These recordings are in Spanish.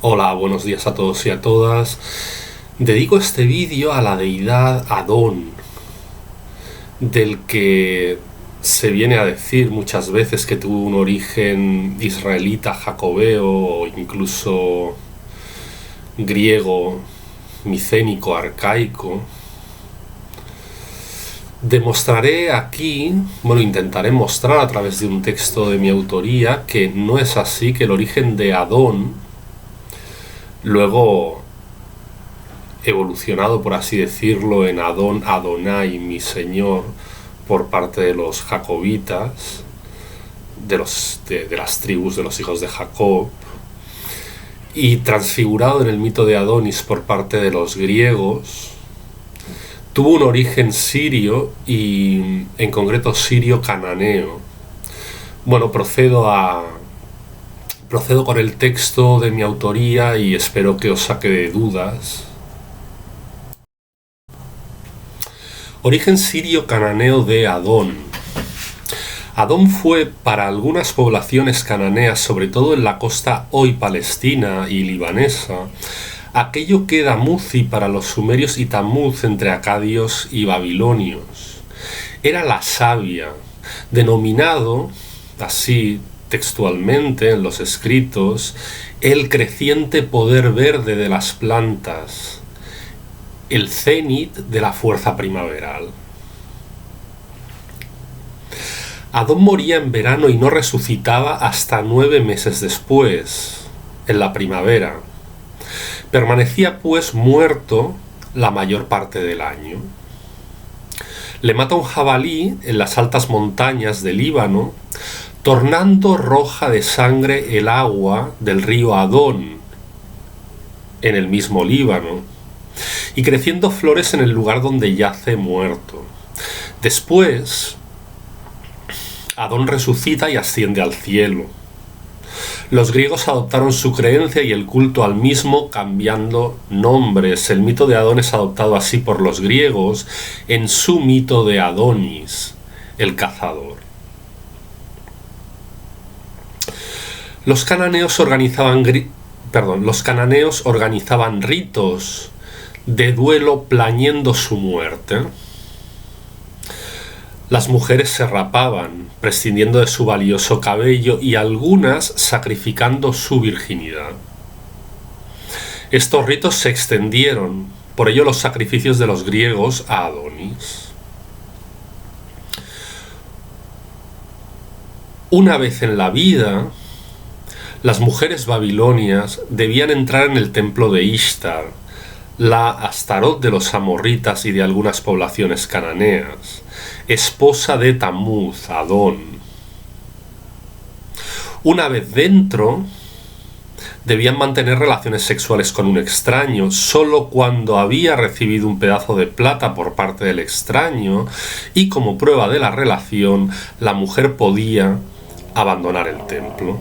Hola, buenos días a todos y a todas. Dedico este vídeo a la deidad Adón, del que se viene a decir muchas veces que tuvo un origen israelita, jacobeo o incluso griego, micénico, arcaico. Demostraré aquí, intentaré mostrar a través de un texto de mi autoría que no es así, que el origen de Adón, luego evolucionado, por así decirlo, en Adón, Adonai, mi señor, por parte de los jacobitas, de las tribus de los hijos de Jacob, y transfigurado en el mito de Adonis por parte de los griegos, tuvo un origen sirio y en concreto sirio-cananeo. Bueno, procedo con el texto de mi autoría y espero que os saque de dudas. Origen sirio-cananeo de Adón. Adón fue para algunas poblaciones cananeas, sobre todo en la costa hoy palestina y libanesa, aquello que era Muzi para los sumerios y Tamuz entre acadios y babilonios. Era la savia, denominado así textualmente en los escritos, el creciente poder verde de las plantas, el cenit de la fuerza primaveral. Adón moría en verano y no resucitaba hasta 9 meses después, en la primavera. Permanecía pues muerto la mayor parte del año. Le mata un jabalí en las altas montañas del Líbano, tornando roja de sangre el agua del río Adón, en el mismo Líbano, y creciendo flores en el lugar donde yace muerto. Después, Adón resucita y asciende al cielo. Los griegos adoptaron su creencia y el culto al mismo, cambiando nombres. El mito de Adón es adoptado así por los griegos en su mito de Adonis, el cazador. Los cananeos organizaban ritos de duelo plañendo su muerte. Las mujeres se rapaban, prescindiendo de su valioso cabello, y algunas sacrificando su virginidad. Estos ritos se extendieron, por ello los sacrificios de los griegos a Adonis. Una vez en la vida, las mujeres babilonias debían entrar en el templo de Ishtar, la Astarot de los amorritas y de algunas poblaciones cananeas, esposa de Tamuz, Adón. Una vez dentro, debían mantener relaciones sexuales con un extraño, solo cuando había recibido un pedazo de plata por parte del extraño, y como prueba de la relación, la mujer podía abandonar el templo.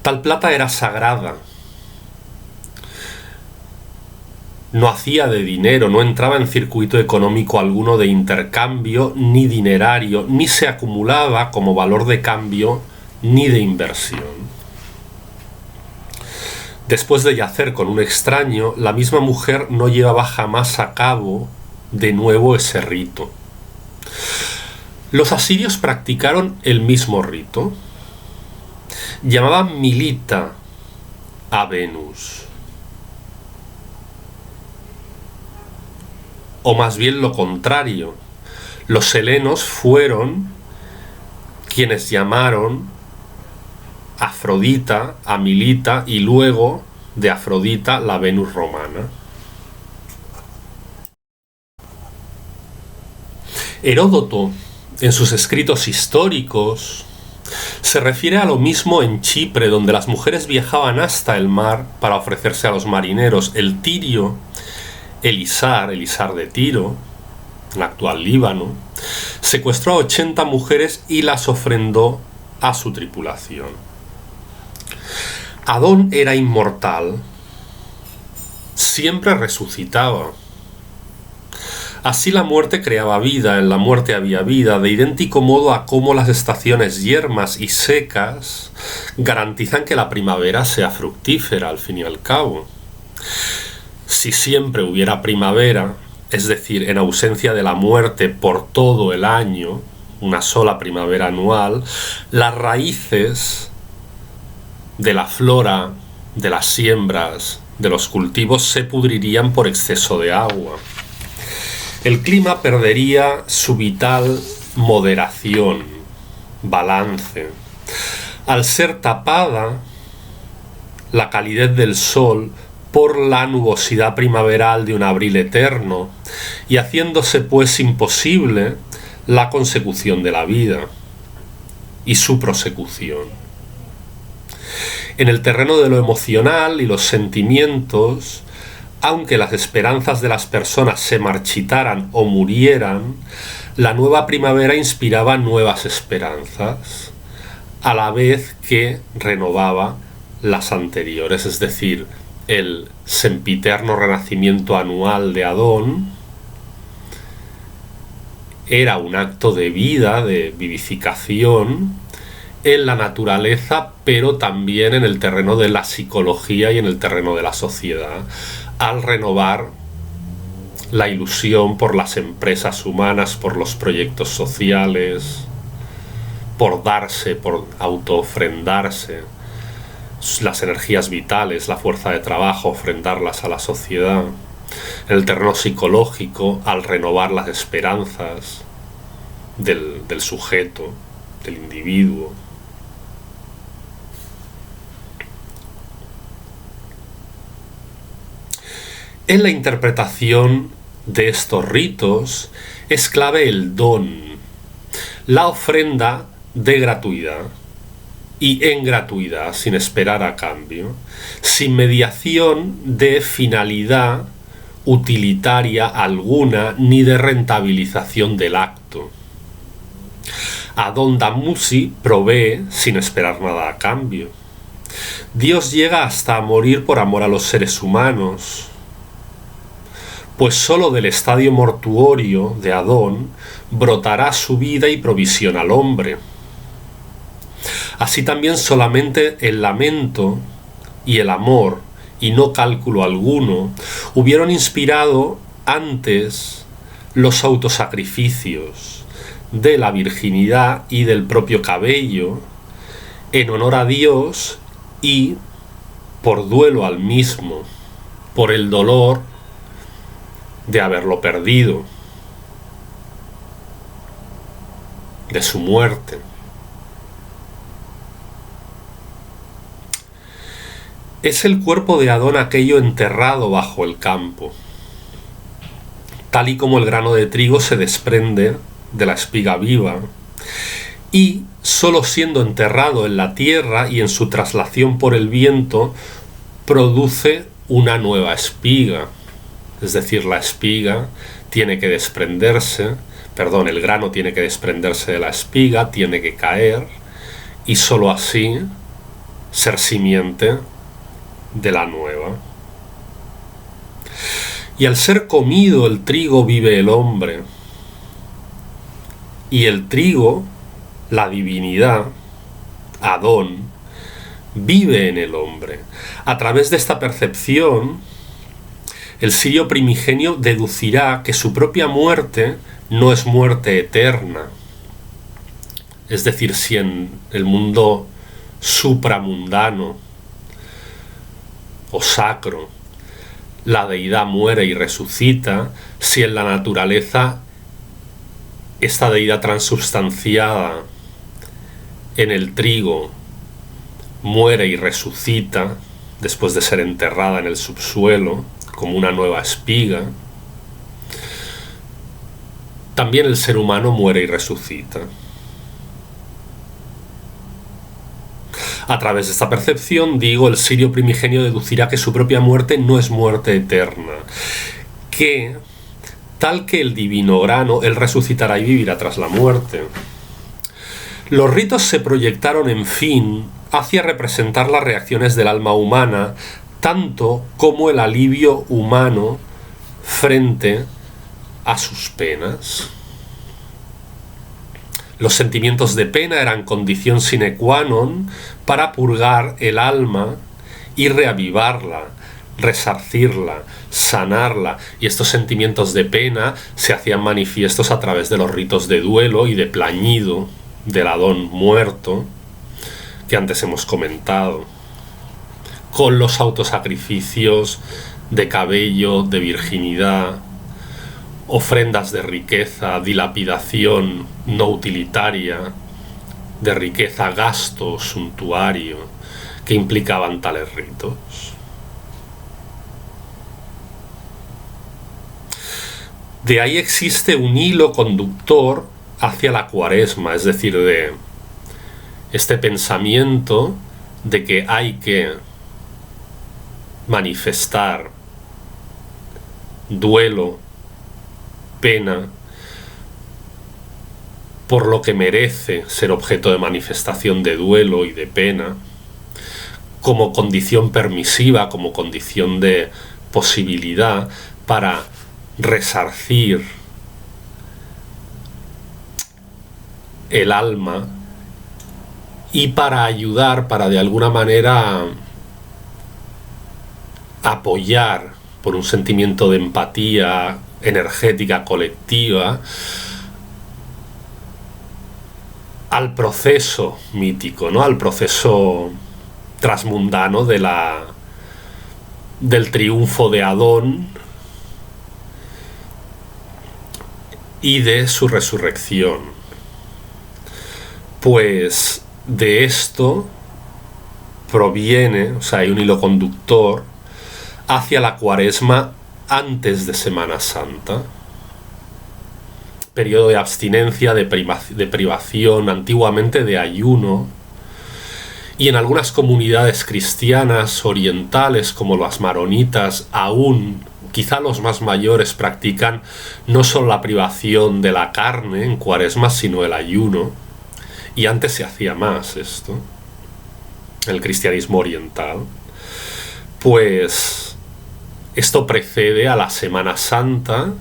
Tal plata era sagrada. No hacía de dinero, no entraba en circuito económico alguno de intercambio ni dinerario, ni se acumulaba como valor de cambio ni de inversión. Después de yacer con un extraño, la misma mujer no llevaba jamás a cabo de nuevo ese rito. Los asirios practicaron el mismo rito. Llamaban Milita a Venus. O más bien lo contrario, los helenos fueron quienes llamaron Afrodita a Milita y luego de Afrodita la Venus romana. Heródoto, en sus escritos históricos, se refiere a lo mismo en Chipre, donde las mujeres viajaban hasta el mar para ofrecerse a los marineros. El tirio Elisar de Tiro, en el actual Líbano, secuestró a 80 mujeres y las ofrendó a su tripulación. Adón era inmortal, siempre resucitaba. Así la muerte creaba vida, en la muerte había vida, de idéntico modo a cómo las estaciones yermas y secas garantizan que la primavera sea fructífera al fin y al cabo. Si siempre hubiera primavera, es decir, en ausencia de la muerte por todo el año, una sola primavera anual, las raíces de la flora, de las siembras, de los cultivos se pudrirían por exceso de agua. El clima perdería su vital moderación, balance. Al ser tapada la calidez del sol por la nubosidad primaveral de un abril eterno, y haciéndose pues imposible la consecución de la vida y su prosecución. En el terreno de lo emocional y los sentimientos, aunque las esperanzas de las personas se marchitaran o murieran, la nueva primavera inspiraba nuevas esperanzas, a la vez que renovaba las anteriores, es decir, el sempiterno renacimiento anual de Adón era un acto de vida, de vivificación en la naturaleza, pero también en el terreno de la psicología y en el terreno de la sociedad, al renovar la ilusión por las empresas humanas, por los proyectos sociales, por darse, por autoofrendarse las energías vitales, la fuerza de trabajo, ofrendarlas a la sociedad. En el terreno psicológico, al renovar las esperanzas del sujeto, del individuo. En la interpretación de estos ritos es clave el don, la ofrenda de gratuidad y en gratuidad, sin esperar a cambio, sin mediación de finalidad utilitaria alguna ni de rentabilización del acto. Adón Damuzi provee sin esperar nada a cambio. Dios llega hasta a morir por amor a los seres humanos, pues sólo del estadio mortuorio de Adón brotará su vida y provisión al hombre. Así también solamente el lamento y el amor, y no cálculo alguno, hubieron inspirado antes los autosacrificios de la virginidad y del propio cabello, en honor a Dios y por duelo al mismo, por el dolor de haberlo perdido, de su muerte. Es el cuerpo de Adón aquello enterrado bajo el campo, tal y como el grano de trigo se desprende de la espiga viva, y solo siendo enterrado en la tierra y en su traslación por el viento, produce una nueva espiga. Es decir, la espiga tiene que desprenderse, el grano tiene que desprenderse de la espiga, tiene que caer, y sólo así ser simiente de la nueva. Y al ser comido el trigo vive el hombre, y el trigo, la divinidad, Adón, vive en el hombre. A través de esta percepción, el sirio primigenio deducirá que su propia muerte no es muerte eterna. Es decir, si en el mundo supramundano o sacro la deidad muere y resucita, si en la naturaleza esta deidad transubstanciada en el trigo muere y resucita después de ser enterrada en el subsuelo como una nueva espiga, también el ser humano muere y resucita. A través de esta percepción, el sirio primigenio deducirá que su propia muerte no es muerte eterna, que, tal que el divino grano, él resucitará y vivirá tras la muerte. Los ritos se proyectaron, en fin, hacia representar las reacciones del alma humana, tanto como el alivio humano frente a sus penas. Los sentimientos de pena eran condición sine qua non para purgar el alma y reavivarla, resarcirla, sanarla, y estos sentimientos de pena se hacían manifiestos a través de los ritos de duelo y de plañido del Adón muerto que antes hemos comentado, con los autosacrificios de cabello, de virginidad, ofrendas de riqueza, dilapidación no utilitaria, de riqueza, gasto suntuario, que implicaban tales ritos. De ahí existe un hilo conductor hacia la Cuaresma, es decir, de este pensamiento de que hay que manifestar duelo, pena, por lo que merece ser objeto de manifestación de duelo y de pena, como condición permisiva, como condición de posibilidad para resarcir el alma y para ayudar, para de alguna manera apoyar por un sentimiento de empatía energética colectiva al proceso mítico, ¿no? Al proceso transmundano del triunfo de Adón y de su resurrección. Pues de esto proviene, o sea, hay un hilo conductor hacia la Cuaresma antes de Semana Santa, periodo de abstinencia, de privación, antiguamente de ayuno, y en algunas comunidades cristianas orientales como las maronitas, aún quizá los más mayores practican no solo la privación de la carne en Cuaresma, sino el ayuno, y antes se hacía más esto, el cristianismo oriental. Pues esto precede a la Semana Santa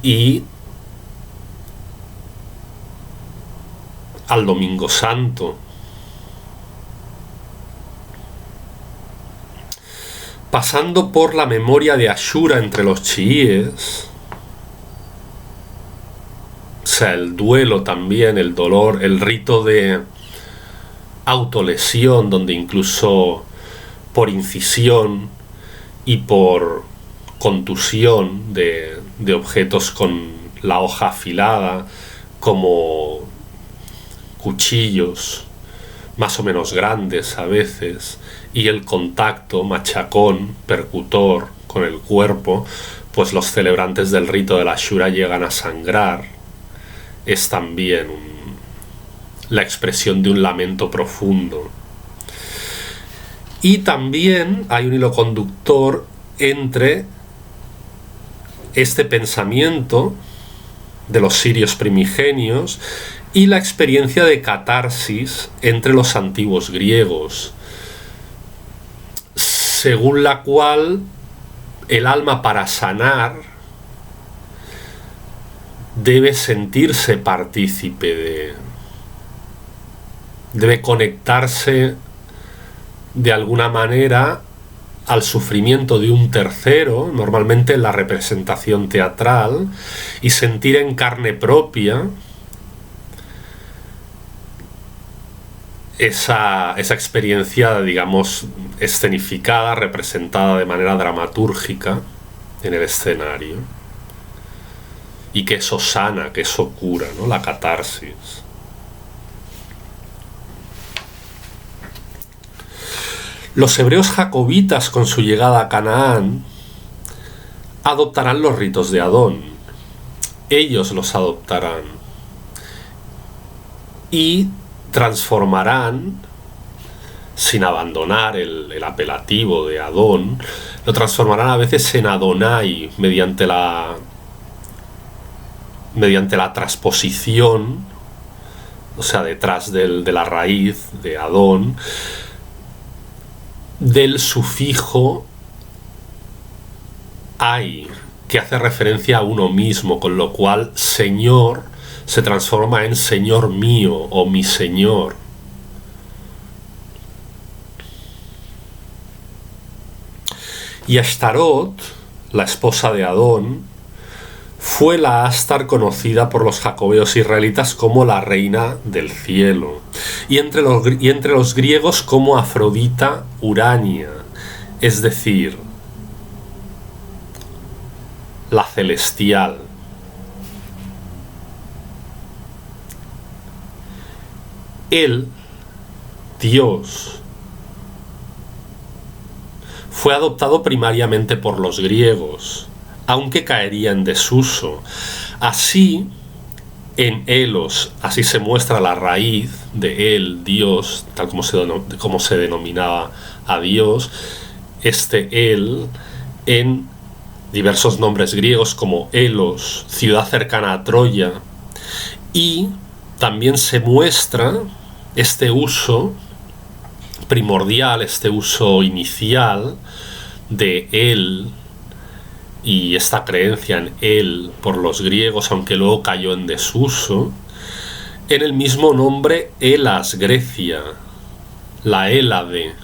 y al Domingo Santo. Pasando por la memoria de Ashura entre los chiíes, o sea, el duelo también, el dolor, el rito de autolesión, donde incluso por incisión y por contusión de objetos con la hoja afilada, como cuchillos más o menos grandes a veces, y el contacto, machacón, percutor con el cuerpo, pues los celebrantes del rito de la Ashura llegan a sangrar. Es también la expresión de un lamento profundo. Y también hay un hilo conductor entre este pensamiento de los sirios primigenios y la experiencia de catarsis entre los antiguos griegos, según la cual el alma, para sanar, debe sentirse partícipe debe conectarse de alguna manera al sufrimiento de un tercero, normalmente en la representación teatral, y sentir en carne propia esa experiencia, digamos, escenificada, representada de manera dramatúrgica en el escenario, y que eso sana, que eso cura, ¿no? La catarsis. Los hebreos jacobitas, con su llegada a Canaán, adoptarán los ritos de Adón. Ellos los adoptarán y transformarán, sin abandonar el apelativo de Adón, lo transformarán a veces en Adonai mediante la transposición, o sea, detrás de la raíz de Adón, del sufijo ai, que hace referencia a uno mismo, con lo cual Señor se transforma en Señor mío o mi Señor. Y Ashtarot, la esposa de Adón, fue la Astar conocida por los jacobeos israelitas como la reina del cielo, y entre los griegos como Afrodita Urania, es decir, la celestial. Él, Dios, fue adoptado primariamente por los griegos, aunque caería en desuso. Así, en Elos, así se muestra la raíz de él, Dios, tal como se denominaba a Dios, él, en diversos nombres griegos como Elos, ciudad cercana a Troya, y también se muestra este uso primordial, este uso inicial de él y esta creencia en él por los griegos, aunque luego cayó en desuso, en el mismo nombre Elas, Grecia, la Hélade,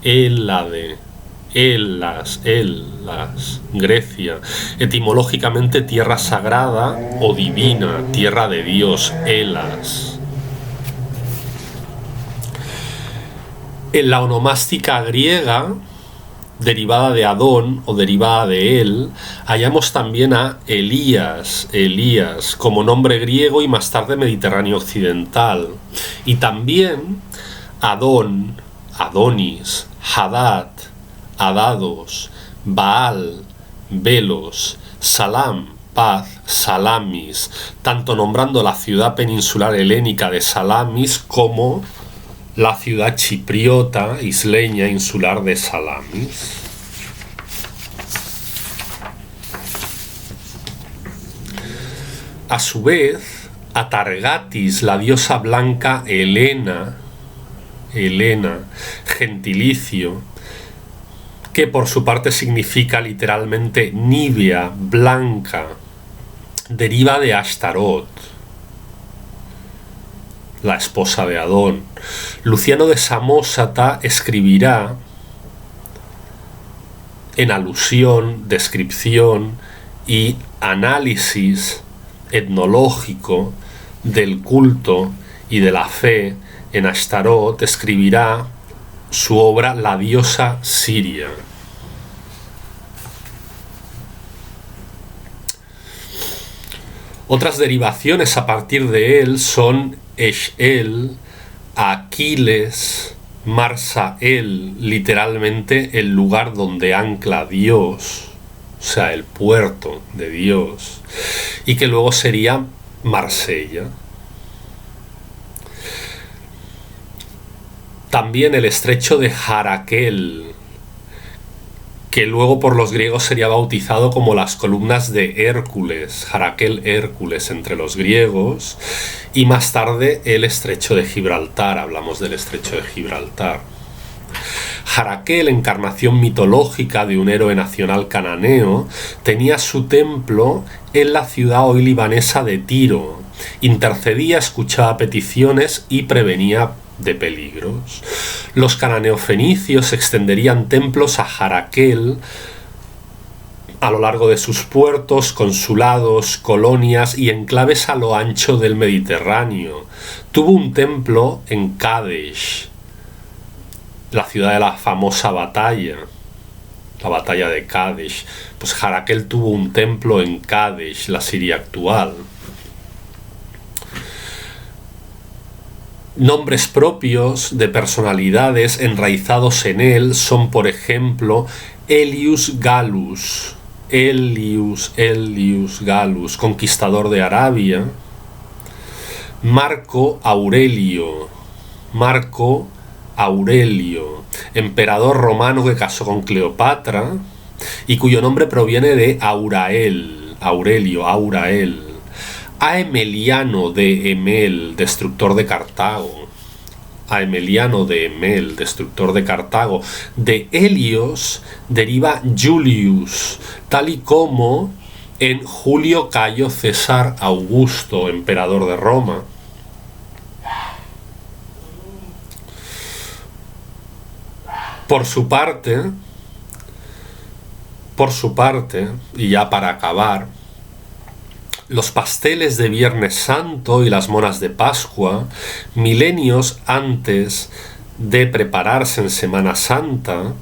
Elas, Grecia, etimológicamente tierra sagrada o divina, tierra de Dios, Elas. En la onomástica griega, derivada de Adón o derivada de él, hallamos también a Elías, como nombre griego y más tarde mediterráneo occidental. Y también Adón, Adonis, Hadad, Adados, Baal, Belos, Salam, paz, Salamis, tanto nombrando la ciudad peninsular helénica de Salamis como la ciudad chipriota, isleña, insular de Salamis. A su vez, Atargatis, la diosa blanca Helena, gentilicio, que por su parte significa literalmente nívea, blanca, deriva de Ashtarot, la esposa de Adón. Luciano de Samosata escribirá en alusión, descripción y análisis etnológico del culto y de la fe en Ashtarot, escribirá su obra La diosa siria. Otras derivaciones a partir de él son Eshel, Aquiles, Marsael, literalmente el lugar donde ancla Dios, o sea, el puerto de Dios, y que luego sería Marsella. También el estrecho de Jaraquel, que luego por los griegos sería bautizado como las columnas de Hércules, Jaraquel Hércules entre los griegos, y más tarde el estrecho de Gibraltar, hablamos del estrecho de Gibraltar. Jaraquel, encarnación mitológica de un héroe nacional cananeo, tenía su templo en la ciudad hoy libanesa de Tiro, intercedía, escuchaba peticiones y prevenía de peligros. Los cananeofenicios extenderían templos a Jaraquel a lo largo de sus puertos, consulados, colonias y enclaves a lo ancho del Mediterráneo. Tuvo un templo en Kadesh, la ciudad de la famosa batalla, la batalla de Kadesh. Pues Jaraquel tuvo un templo en Kadesh, la Siria actual. Nombres propios de personalidades enraizados en él son, por ejemplo, Helius Gallus, conquistador de Arabia, Marco Aurelio, emperador romano que casó con Cleopatra y cuyo nombre proviene de Aurael, Aemeliano de Emel, destructor de Cartago, a Emeliano de Emel, destructor de Cartago. De Helios deriva Julius, tal y como en Julio Cayo César Augusto, emperador de Roma. Por su parte, y ya para acabar, los pasteles de Viernes Santo y las monas de Pascua, milenios antes de prepararse en Semana Santa,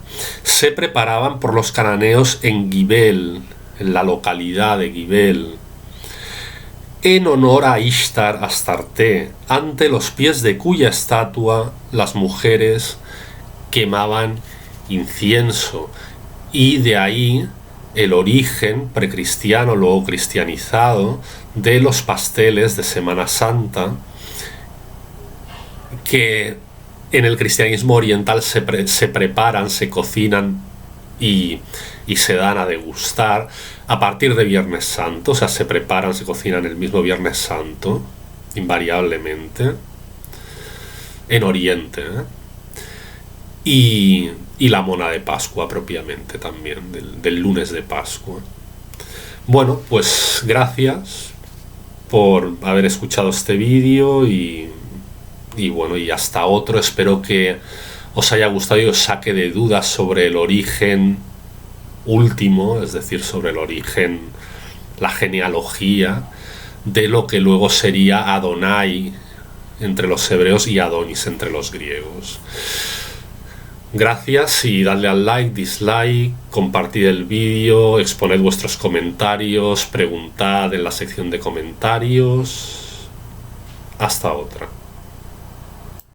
se preparaban por los cananeos en Gibel, en la localidad de Gibel, en honor a Ishtar Astarte, ante los pies de cuya estatua las mujeres quemaban incienso, y de ahí el origen precristiano, luego cristianizado, de los pasteles de Semana Santa, que en el cristianismo oriental se preparan, se cocinan y se dan a degustar a partir de Viernes Santo. O sea, se preparan, se cocinan el mismo Viernes Santo, invariablemente, en Oriente, ¿eh? Y la mona de Pascua propiamente también, del lunes de Pascua. Bueno, pues gracias por haber escuchado este vídeo y bueno, y hasta otro. Espero que os haya gustado y os saque de dudas sobre el origen último, es decir, sobre el origen, la genealogía de lo que luego sería Adonai entre los hebreos y Adonis entre los griegos. Gracias y dadle al like, dislike, compartid el vídeo, exponed vuestros comentarios, preguntad en la sección de comentarios. Hasta otra.